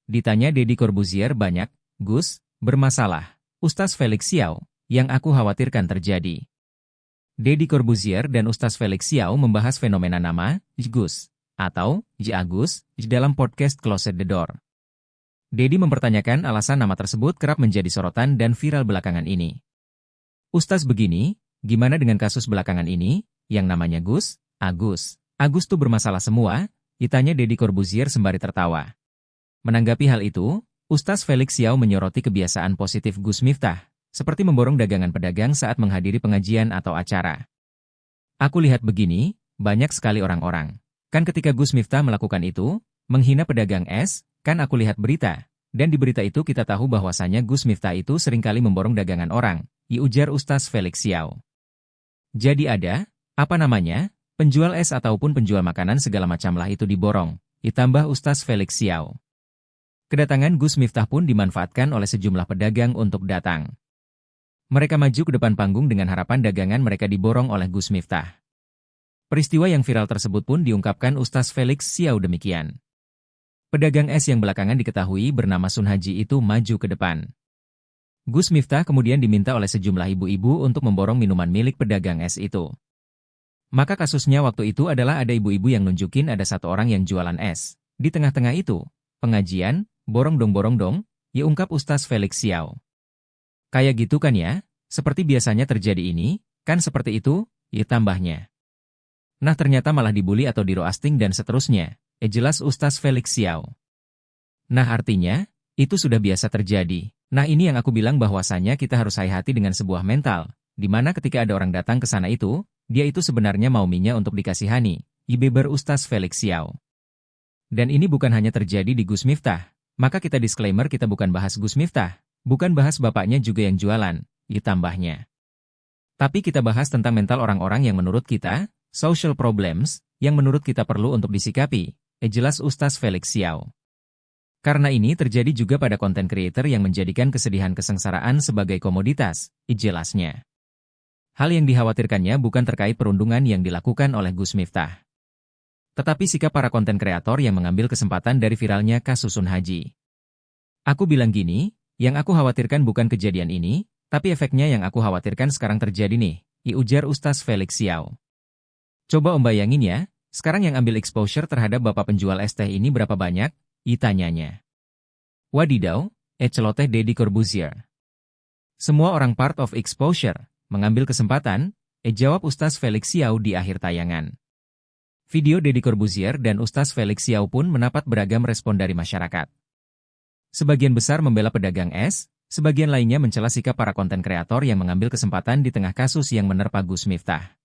Ditanya Deddy Corbuzier banyak, Gus, bermasalah. Ustaz Felix Xiao, yang aku khawatirkan terjadi. Deddy Corbuzier dan Ustaz Felix Xiao membahas fenomena nama, Gus, atau Agus, dalam podcast Close the Door. Deddy mempertanyakan alasan nama tersebut kerap menjadi sorotan dan viral belakangan ini. Ustaz begini, gimana dengan kasus belakangan ini, yang namanya Gus, Agus? Agus tuh bermasalah semua, ditanya Deddy Corbuzier sembari tertawa. Menanggapi hal itu, Ustaz Felix Xiao menyoroti kebiasaan positif Gus Miftah, seperti memborong dagangan pedagang saat menghadiri pengajian atau acara. Aku lihat begini, banyak sekali orang-orang. Kan ketika Gus Miftah melakukan itu, menghina pedagang es, kan aku lihat berita. Dan di berita itu kita tahu bahwasanya Gus Miftah itu seringkali memborong dagangan orang, ujar Ustaz Felix Xiao. Jadi ada, penjual es ataupun penjual makanan segala macamlah itu diborong, ditambah Ustaz Felix Xiao. Kedatangan Gus Miftah pun dimanfaatkan oleh sejumlah pedagang untuk datang. Mereka maju ke depan panggung dengan harapan dagangan mereka diborong oleh Gus Miftah. Peristiwa yang viral tersebut pun diungkapkan Ustaz Felix Xiao demikian. Pedagang es yang belakangan diketahui bernama Sun Haji itu maju ke depan. Gus Miftah kemudian diminta oleh sejumlah ibu-ibu untuk memborong minuman milik pedagang es itu. Maka kasusnya waktu itu adalah ada ibu-ibu yang nunjukin ada satu orang yang jualan es. Di tengah-tengah itu, pengajian, borong dong, ungkap Ustaz Felix Xiao. Kayak gitu kan ya, seperti biasanya terjadi ini, kan seperti itu, tambahnya. Nah ternyata malah dibully atau di-roasting dan seterusnya, jelas Ustaz Felix Xiao. Nah artinya, itu sudah biasa terjadi. Nah ini yang aku bilang bahwasanya kita harus hati-hati dengan sebuah mental, di mana ketika ada orang datang ke sana itu, dia itu sebenarnya maunya untuk dikasihani, beber Ustaz Felix Xiao. Dan ini bukan hanya terjadi di Gus Miftah, maka kita disclaimer kita bukan bahas Gus Miftah, bukan bahas bapaknya juga yang jualan, tambahnya. Tapi kita bahas tentang mental orang-orang yang menurut kita, social problems, yang menurut kita perlu untuk disikapi, jelas Ustaz Felix Xiao. Karena ini terjadi juga pada konten creator yang menjadikan kesedihan kesengsaraan sebagai komoditas, jelasnya. Hal yang dikhawatirkannya bukan terkait perundungan yang dilakukan oleh Gus Miftah, tetapi sikap para konten kreator yang mengambil kesempatan dari viralnya kasus Sun Haji. Aku bilang gini, yang aku khawatirkan bukan kejadian ini, tapi efeknya yang aku khawatirkan sekarang terjadi nih, ujar Ustaz Felix Xiao. Coba bayangin ya, sekarang yang ambil exposure terhadap bapak penjual es teh ini berapa banyak? Tanyanya. Wadidaw, celoteh Deddy Corbuzier. Semua orang part of exposure, mengambil kesempatan, jawab Ustaz Felix Xiao di akhir tayangan. Video Deddy Corbuzier dan Ustaz Felix Xiao pun mendapat beragam respon dari masyarakat. Sebagian besar membela pedagang es, sebagian lainnya mencela sikap para konten kreator yang mengambil kesempatan di tengah kasus yang menerpa Gus Miftah.